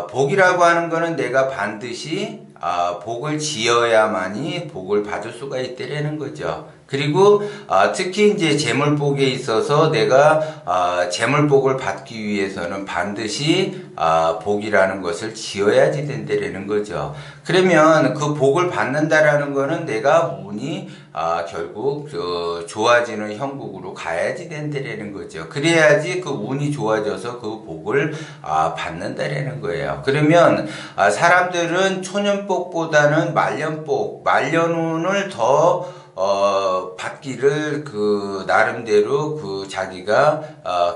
복이라고 하는 거는 내가 반드시 복을 지어야만이 복을 받을 수가 있다라는 거죠. 그리고 특히 이제 재물복에 있어서 내가 재물복을 받기 위해서는 반드시 복이라는 것을 지어야지 된다라는 거죠. 그러면 그 복을 받는다라는 거는 내가 운이 결국 좋아지는 형국으로 가야지 된다라는 거죠. 그래야지 그 운이 좋아져서 그 복을 받는다라는 거예요. 그러면 사람들은 초년복보다는 말년복, 말년운을 더 받기를 나름대로 자기가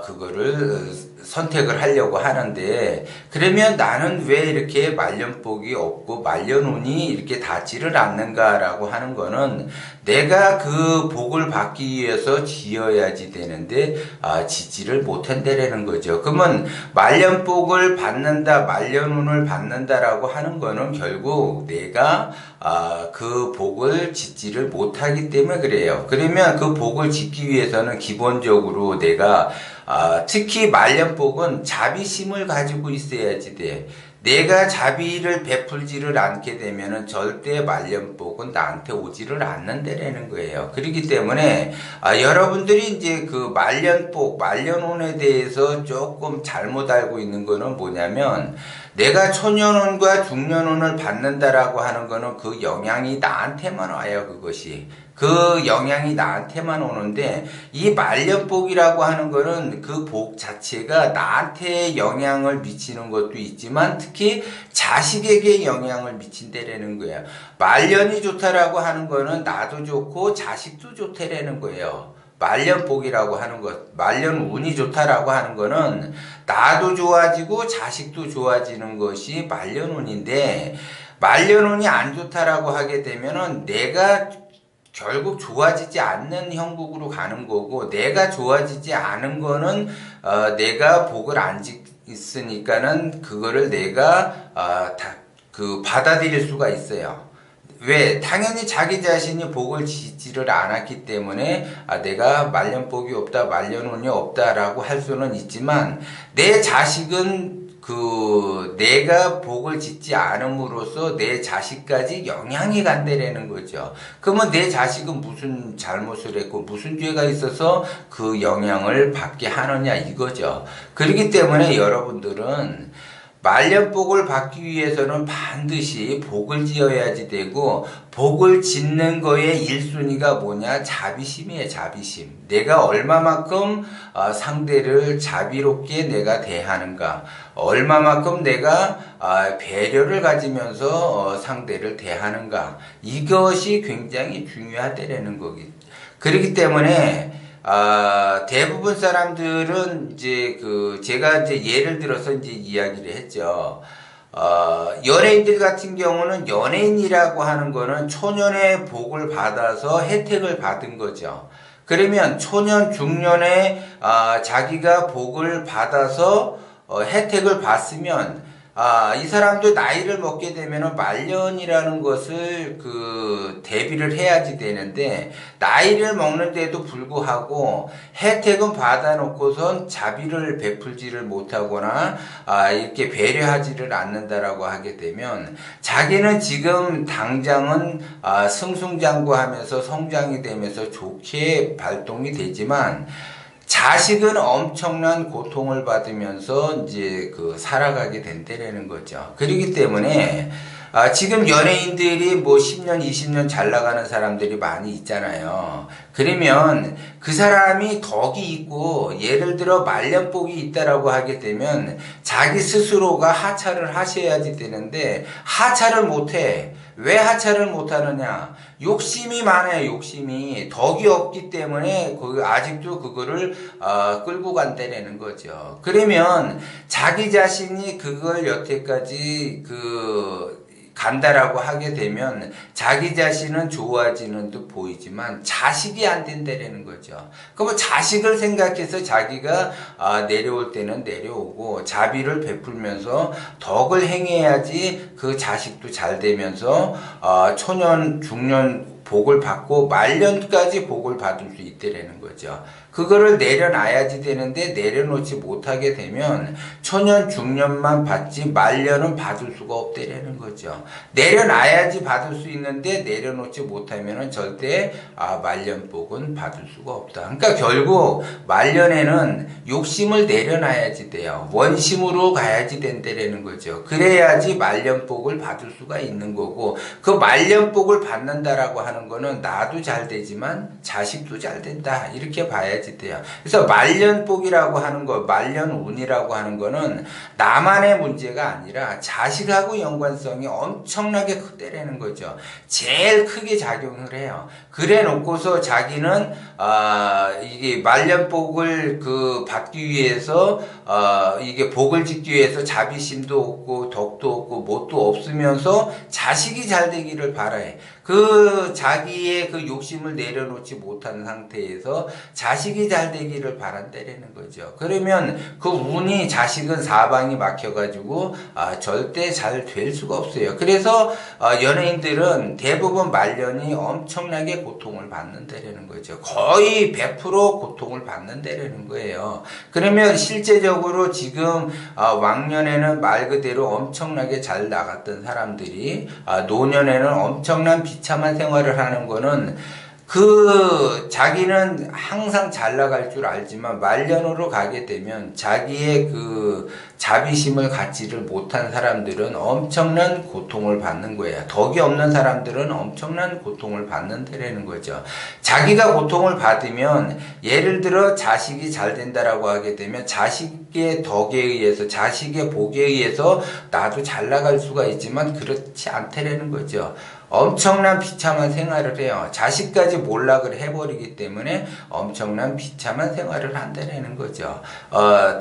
그거를 선택을 하려고 하는데, 그러면 나는 왜 이렇게 말년복이 없고 말년운이 이렇게 닿지를 않는가라고 하는 거는 내가 그 복을 받기 위해서 지어야지 되는데 짓지를 못한다라는 거죠. 그러면 말년복을 받는다, 말년운을 받는다라고 하는 거는 결국 내가 그 복을 짓지를 못하기 때문에 그래요. 그러면 그 복을 짓기 위해서는 기본적으로 내가 특히 말년복은 자비심을 가지고 있어야지 돼. 내가 자비를 베풀지를 않게 되면은 절대 말년복은 나한테 오지를 않는다라는 거예요. 그렇기 때문에 여러분들이 이제 그 말년복, 말년운에 대해서 조금 잘못 알고 있는 거는 뭐냐면, 내가 초년운과 중년운을 받는다라고 하는 거는 그 영향이 나한테만 와요. 그것이 그 영향이 나한테만 오는데, 이 말년복이라고 하는 거는 그 복 자체가 나한테 영향을 미치는 것도 있지만 특히 자식에게 영향을 미친다라는 거예요. 말년이 좋다라고 하는 거는 나도 좋고 자식도 좋다라는 거예요. 말년복이라고 하는 것, 말년운이 좋다라고 하는 거는 나도 좋아지고 자식도 좋아지는 것이 말년운인데, 말년운이 안 좋다라고 하게 되면은 내가 결국 좋아지지 않는 형국으로 가는 거고, 내가 좋아지지 않은 거는 내가 복을 안 짓으니까는 그거를 내가 받아들일 수가 있어요. 왜? 당연히 자기 자신이 복을 짓지를 않았기 때문에 내가 말년복이 없다, 말년운이 없다라고 할 수는 있지만, 내 자식은 내가 복을 짓지 않음으로써 내 자식까지 영향이 간다라는 거죠. 그러면 내 자식은 무슨 잘못을 했고 무슨 죄가 있어서 그 영향을 받게 하느냐 이거죠. 그렇기 때문에 여러분들은 말년복을 받기 위해서는 반드시 복을 지어야지 되고, 복을 짓는 거의 1순위가 뭐냐? 자비심이에요. 자비심. 내가 얼마만큼 상대를 자비롭게 내가 대하는가, 얼마만큼 내가 배려를 가지면서 상대를 대하는가, 이것이 굉장히 중요하다라는 거기. 그렇기 때문에 대부분 사람들은 이제 제가 이제 예를 들어서 이제 이야기를 했죠. 연예인들 같은 경우는 연예인이라고 하는 거는 초년의 복을 받아서 혜택을 받은 거죠. 그러면 초년, 중년에 자기가 복을 받아서 혜택을 받으면 이 사람도 나이를 먹게 되면은 말년이라는 것을 대비를 해야지 되는데, 나이를 먹는데도 불구하고 혜택은 받아놓고선 자비를 베풀지를 못하거나 이렇게 배려하지를 않는다라고 하게 되면, 자기는 지금 당장은 승승장구하면서 성장이 되면서 좋게 발동이 되지만, 자식은 엄청난 고통을 받으면서 이제 살아가게 된다라는 거죠. 그렇기 때문에 지금 연예인들이 뭐 10년, 20년 잘 나가는 사람들이 많이 있잖아요. 그러면 그 사람이 덕이 있고, 예를 들어 말년복이 있다라고 하게 되면 자기 스스로가 하차를 하셔야지 되는데 하차를 못해. 왜 하차를 못하느냐? 욕심이 많아요. 욕심이. 덕이 없기 때문에 아직도 그거를 끌고 간다는 거죠. 그러면 자기 자신이 그걸 여태까지 간다라고 하게 되면 자기 자신은 좋아지는 듯 보이지만 자식이 안 된다는 거죠. 그러면 자식을 생각해서 자기가 내려올 때는 내려오고 자비를 베풀면서 덕을 행해야지 그 자식도 잘 되면서 초년, 중년 복을 받고 말년까지 복을 받을 수 있다라는 거죠. 그거를 내려놔야지 되는데 내려놓지 못하게 되면 초년 중년만 받지 말년은 받을 수가 없다라는 거죠. 내려놔야지 받을 수 있는데 내려놓지 못하면은 절대 말년 복은 받을 수가 없다. 그러니까 결국 말년에는 욕심을 내려놔야지 돼요. 원심으로 가야지 된다라는 거죠. 그래야지 말년 복을 받을 수가 있는 거고, 그 말년 복을 받는다라고 하는 거는 나도 잘 되지만 자식도 잘 된다, 이렇게 봐야지 돼요. 그래서 말년복이라고 하는 거, 말년운이라고 하는 거는 나만의 문제가 아니라 자식하고 연관성이 엄청나게 크다라는 거죠. 제일 크게 작용을 해요. 그래 놓고서 자기는 이게 말년복을 받기 위해서 이게 복을 짓기 위해서 자비심도 없고 덕도 없고 뭣도 없으면서 자식이 잘 되기를 바라해. 그 자기의 그 욕심을 내려놓지 못한 상태에서 자식이 잘 되기를 바란다라는 거죠. 그러면 그 운이, 자식은 사방이 막혀가지고 절대 잘 될 수가 없어요. 그래서 연예인들은 대부분 말년이 엄청나게 고통을 받는다라는 거죠. 거의 100% 고통을 받는다라는 거예요. 그러면 실제적으로 지금 왕년에는 말 그대로 엄청나게 잘 나갔던 사람들이 노년에는 엄청난 비참한 생활을 하는 거는, 자기는 항상 잘 나갈 줄 알지만 말년으로 가게 되면 자기의 자비심을 갖지를 못한 사람들은 엄청난 고통을 받는 거예요. 덕이 없는 사람들은 엄청난 고통을 받는다라는 거죠. 자기가 고통을 받으면, 예를 들어 자식이 잘 된다라고 하게 되면 자식의 덕에 의해서, 자식의 복에 의해서 나도 잘 나갈 수가 있지만 그렇지 않다라는 거죠. 엄청난 비참한 생활을 해요. 자식까지 몰락을 해버리기 때문에 엄청난 비참한 생활을 한다는 거죠.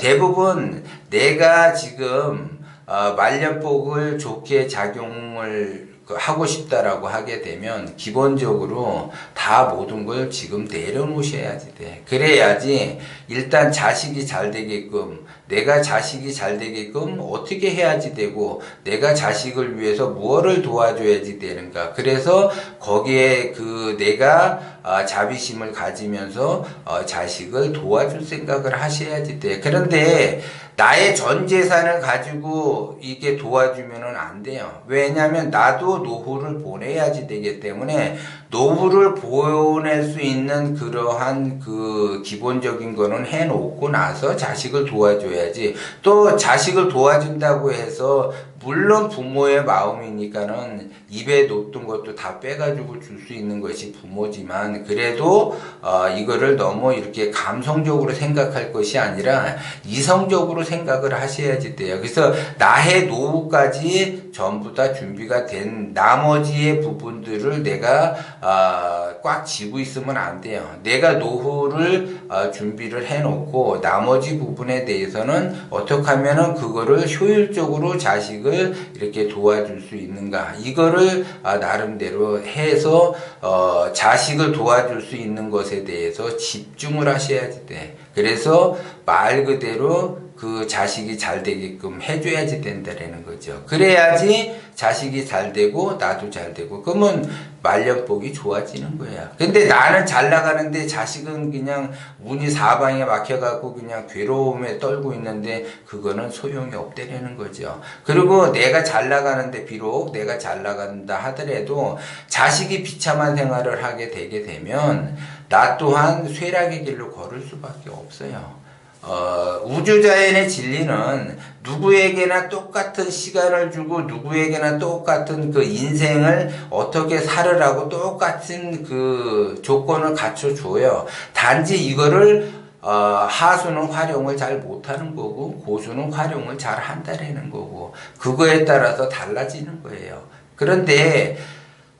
대부분 내가 지금 말년복을 좋게 작용을 하고 싶다라고 하게 되면 기본적으로 다 모든 걸 지금 내려놓으셔야지 돼. 그래야지 일단 자식이 잘 되게끔, 내가 자식이 잘 되게끔 어떻게 해야지 되고, 내가 자식을 위해서 무엇을 도와줘야지 되는가. 그래서 거기에 내가 자비심을 가지면서 자식을 도와줄 생각을 하셔야지 돼. 그런데 나의 전 재산을 가지고 이게 도와주면은 안 돼요. 왜냐하면 나도 노후를 보내야지 되기 때문에 노후를 보낼 수 있는 그러한 기본적인 거는 해놓고 나서 자식을 도와줘야지. 또 자식을 도와준다고 해서 물론 부모의 마음이니까는 입에 놓던 것도 다 빼가지고 줄 수 있는 것이 부모지만, 그래도 이거를 너무 이렇게 감성적으로 생각할 것이 아니라 이성적으로 생각을 하셔야지 돼요. 그래서 나의 노후까지 전부 다 준비가 된 나머지의 부분들을 내가 꽉 쥐고 있으면 안 돼요. 내가 노후를 준비를 해놓고 나머지 부분에 대해서는 어떻게 하면은 그거를 효율적으로 자식을 이렇게 도와줄 수 있는가, 이거를 나름대로 해서 자식을 도와줄 수 있는 것에 대해서 집중을 하셔야지 돼. 그래서 말 그대로 그 자식이 잘 되게끔 해줘야지 된다라는 거죠. 그래야지 자식이 잘 되고 나도 잘 되고, 그러면 말년복이 좋아지는 거야. 근데 나는 잘 나가는데 자식은 그냥 운이 사방에 막혀갖고 그냥 괴로움에 떨고 있는데 그거는 소용이 없다라는 거죠. 그리고 내가 잘 나가는데, 비록 내가 잘 나간다 하더라도 자식이 비참한 생활을 하게 되게 되면 나 또한 쇠락의 길로 걸을 수밖에 없어요. 우주자연의 진리는 누구에게나 똑같은 시간을 주고 누구에게나 똑같은 그 인생을 어떻게 살으라고 똑같은 그 조건을 갖춰줘요. 단지 이거를 하수는 활용을 잘 못하는 거고 고수는 활용을 잘 한다라는 거고, 그거에 따라서 달라지는 거예요. 그런데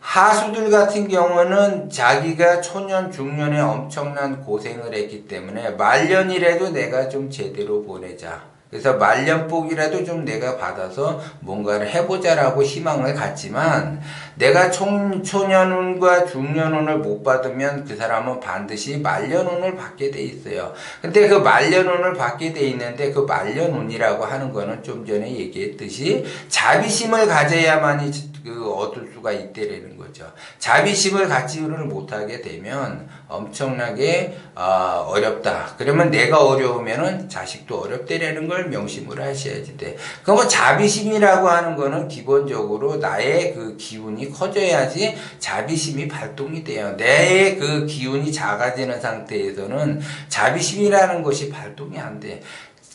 하수들 같은 경우는 자기가 초년 중년에 엄청난 고생을 했기 때문에 말년이라도 내가 좀 제대로 보내자, 그래서 말년복이라도 좀 내가 받아서 뭔가를 해보자라고 희망을 갖지만 내가 초년운과 중년운을 못 받으면 그 사람은 반드시 말년운을 받게 돼 있어요. 근데 그 말년운을 받게 돼 있는데 그 말년운이라고 하는 거는 좀 전에 얘기했듯이 자비심을 가져야만이 얻을 수가 있다라는 거죠. 자비심을 갖지를 못하게 되면 엄청나게 어렵다. 그러면 내가 어려우면은 자식도 어렵다라는 걸 명심을 하셔야지 돼. 그럼 뭐 자비심이라고 하는 거는 기본적으로 나의 그 기운이 커져야지 자비심이 발동이 돼요. 내 그 기운이 작아지는 상태에서는 자비심이라는 것이 발동이 안 돼.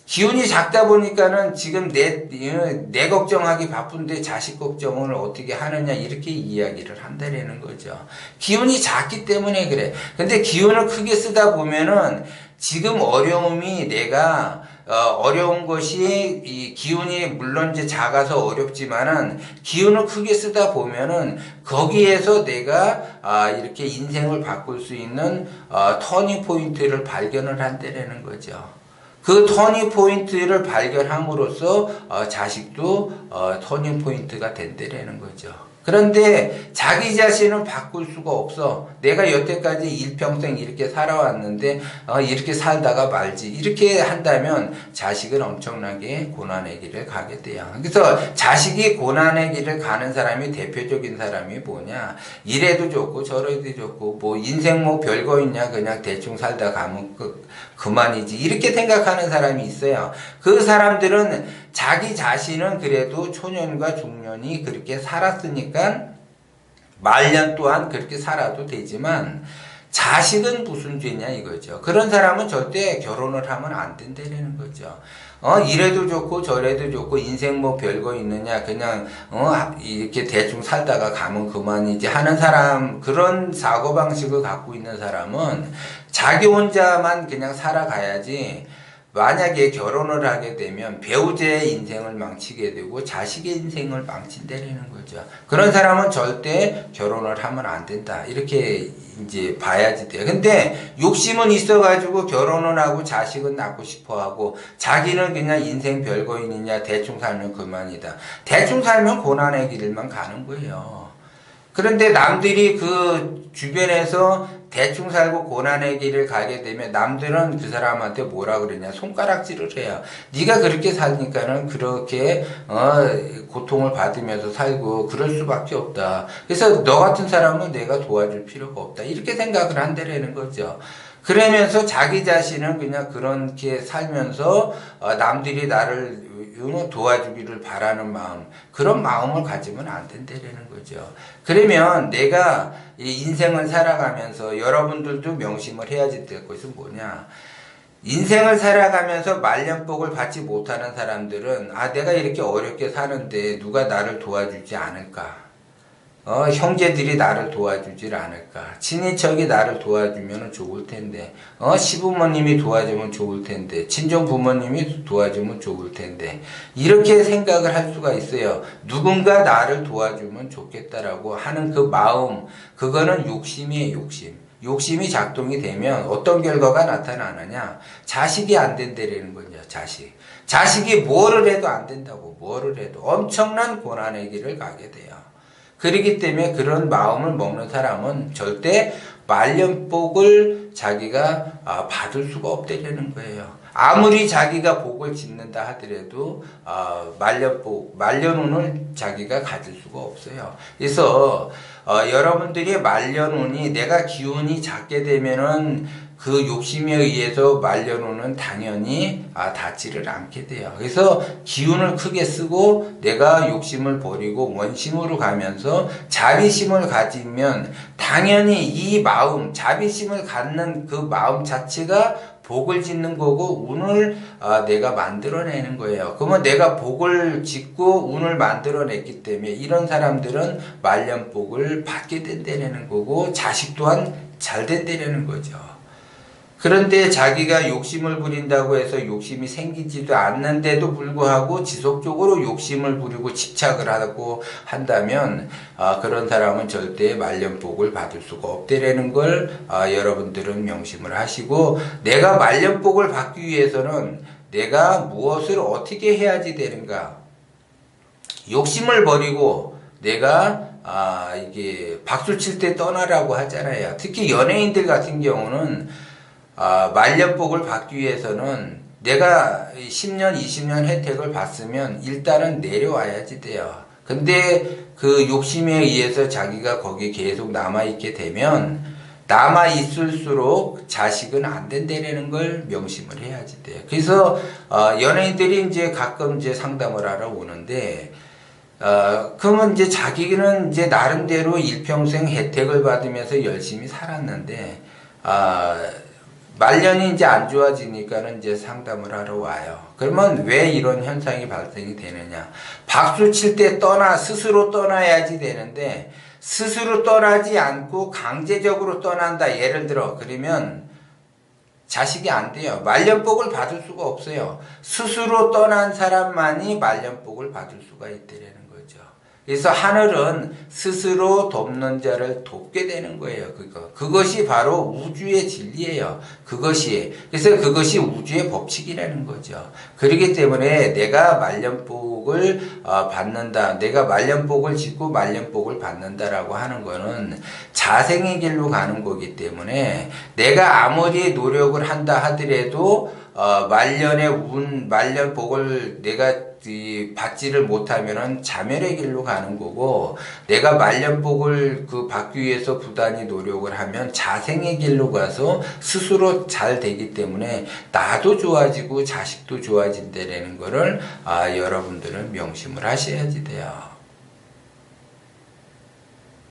기운이 작다 보니까는 지금 내 걱정하기 바쁜데 자식 걱정을 어떻게 하느냐 이렇게 이야기를 한다라는 거죠. 기운이 작기 때문에 그래. 근데 기운을 크게 쓰다 보면은 지금 어려움이 내가 어려운 것이 이 기운이 물론 이제 작아서 어렵지만은 기운을 크게 쓰다 보면은 거기에서 내가 이렇게 인생을 바꿀 수 있는 터닝 포인트를 발견을 한다라는 거죠. 그 터닝 포인트를 발견함으로써 자식도 터닝 포인트가 된다라는 거죠. 그런데 자기 자신은 바꿀 수가 없어. 내가 여태까지 일평생 이렇게 살아왔는데 이렇게 살다가 말지. 이렇게 한다면 자식은 엄청나게 고난의 길을 가게 돼요. 그래서 자식이 고난의 길을 가는 사람이 대표적인 사람이 뭐냐. 이래도 좋고 저래도 좋고 뭐 인생 뭐 별거 있냐. 그냥 대충 살다 가면 그만이지. 이렇게 생각하는 사람이 있어요. 그 사람들은 자기 자신은 그래도 초년과 중년이 그렇게 살았으니까 말년 또한 그렇게 살아도 되지만 자식은 무슨 죄냐 이거죠. 그런 사람은 절대 결혼을 하면 안 된다는 거죠. 이래도 좋고 저래도 좋고 인생 뭐 별거 있느냐 그냥 이렇게 대충 살다가 가면 그만이지 하는 사람, 그런 사고방식을 갖고 있는 사람은 자기 혼자만 그냥 살아가야지 만약에 결혼을 하게 되면 배우자의 인생을 망치게 되고 자식의 인생을 망친다는 거죠. 그런 사람은 절대 결혼을 하면 안 된다. 이렇게 이제 봐야지 돼요. 근데 욕심은 있어가지고 결혼을 하고 자식은 낳고 싶어 하고 자기는 그냥 인생 별거 있느냐 대충 살면 그만이다. 대충 살면 고난의 길만 가는 거예요. 그런데 남들이 그 주변에서 대충 살고 고난의 길을 가게 되면 남들은 그 사람한테 뭐라 그러냐 손가락질을 해요. 네가 그렇게 사니까는 그렇게 고통을 받으면서 살고 그럴 수밖에 없다. 그래서 너 같은 사람은 내가 도와줄 필요가 없다. 이렇게 생각을 한다라는 거죠. 그러면서 자기 자신은 그냥 그렇게 살면서 남들이 나를 도와주기를 바라는 마음, 그런 마음을 가지면 안 된다는 거죠. 그러면 내가 이 인생을 살아가면서 여러분들도 명심을 해야지 될 것은 뭐냐. 인생을 살아가면서 말년복을 받지 못하는 사람들은 내가 이렇게 어렵게 사는데 누가 나를 도와주지 않을까. 형제들이 나를 도와주질 않을까. 친인척이 나를 도와주면 좋을 텐데, 시부모님이 도와주면 좋을 텐데, 친정 부모님이 도와주면 좋을 텐데, 이렇게 생각을 할 수가 있어요. 누군가 나를 도와주면 좋겠다라고 하는 그 마음, 그거는 욕심이에요, 욕심. 욕심이 작동이 되면 어떤 결과가 나타나느냐? 자식이 안 된다라는 거죠, 자식. 자식이 뭐를 해도 안 된다고, 뭐를 해도. 엄청난 고난의 길을 가게 돼요. 그렇기 때문에 그런 마음을 먹는 사람은 절대 말년복을 자기가 받을 수가 없다는 거예요. 아무리 자기가 복을 짓는다 하더라도 말년운을 자기가 가질 수가 없어요. 그래서 여러분들이 말년운이 내가 기운이 작게 되면은 그 욕심에 의해서 말년운은 당연히 닿지를 않게 돼요. 그래서 기운을 크게 쓰고 내가 욕심을 버리고 원심으로 가면서 자비심을 가지면 당연히 이 마음, 자비심을 갖는 그 마음 자체가 복을 짓는 거고 운을 내가 만들어내는 거예요. 그러면 내가 복을 짓고 운을 만들어냈기 때문에 이런 사람들은 말년복을 받게 된다는 거고 자식 또한 잘 된다는 거죠. 그런데 자기가 욕심을 부린다고 해서 욕심이 생기지도 않는데도 불구하고 지속적으로 욕심을 부리고 집착을 하고 한다면 그런 사람은 절대 말년복을 받을 수가 없다라는 걸 여러분들은 명심을 하시고, 내가 말년복을 받기 위해서는 내가 무엇을 어떻게 해야지 되는가. 욕심을 버리고 내가 이게 박수 칠 때 떠나라고 하잖아요. 특히 연예인들 같은 경우는 말년복을 받기 위해서는 내가 10년, 20년 혜택을 받으면 일단은 내려와야지 돼요. 근데 그 욕심에 의해서 자기가 거기 계속 남아있게 되면 남아있을수록 자식은 안 된다는 걸 명심을 해야지 돼요. 그래서 연예인들이 이제 가끔 이제 상담을 하러 오는데 그러면 이제 자기는 이제 나름대로 일평생 혜택을 받으면서 열심히 살았는데 말년이 이제 안 좋아지니까는 이제 상담을 하러 와요. 그러면 왜 이런 현상이 발생이 되느냐? 박수 칠 때 스스로 떠나야지 되는데 스스로 떠나지 않고 강제적으로 떠난다. 예를 들어 그러면 자식이 안 돼요. 말년복을 받을 수가 없어요. 스스로 떠난 사람만이 말년복을 받을 수가 있다는 거죠. 그래서 하늘은 스스로 돕는 자를 돕게 되는 거예요. 그것이 바로 우주의 진리예요. 그래서 그것이 우주의 법칙이라는 거죠. 그렇기 때문에 내가 말년복을 받는다. 내가 말년복을 짓고 말년복을 받는다라고 하는 거는 자생의 길로 가는 거기 때문에 내가 아무리 노력을 한다 하더라도 말년복을 내가 받지를 못하면은 자멸의 길로 가는 거고, 내가 말년복을 받기 위해서 부단히 노력을 하면 자생의 길로 가서 스스로 잘 되기 때문에 나도 좋아지고 자식도 좋아진다는 거를 여러분들은 명심을 하셔야지 돼요.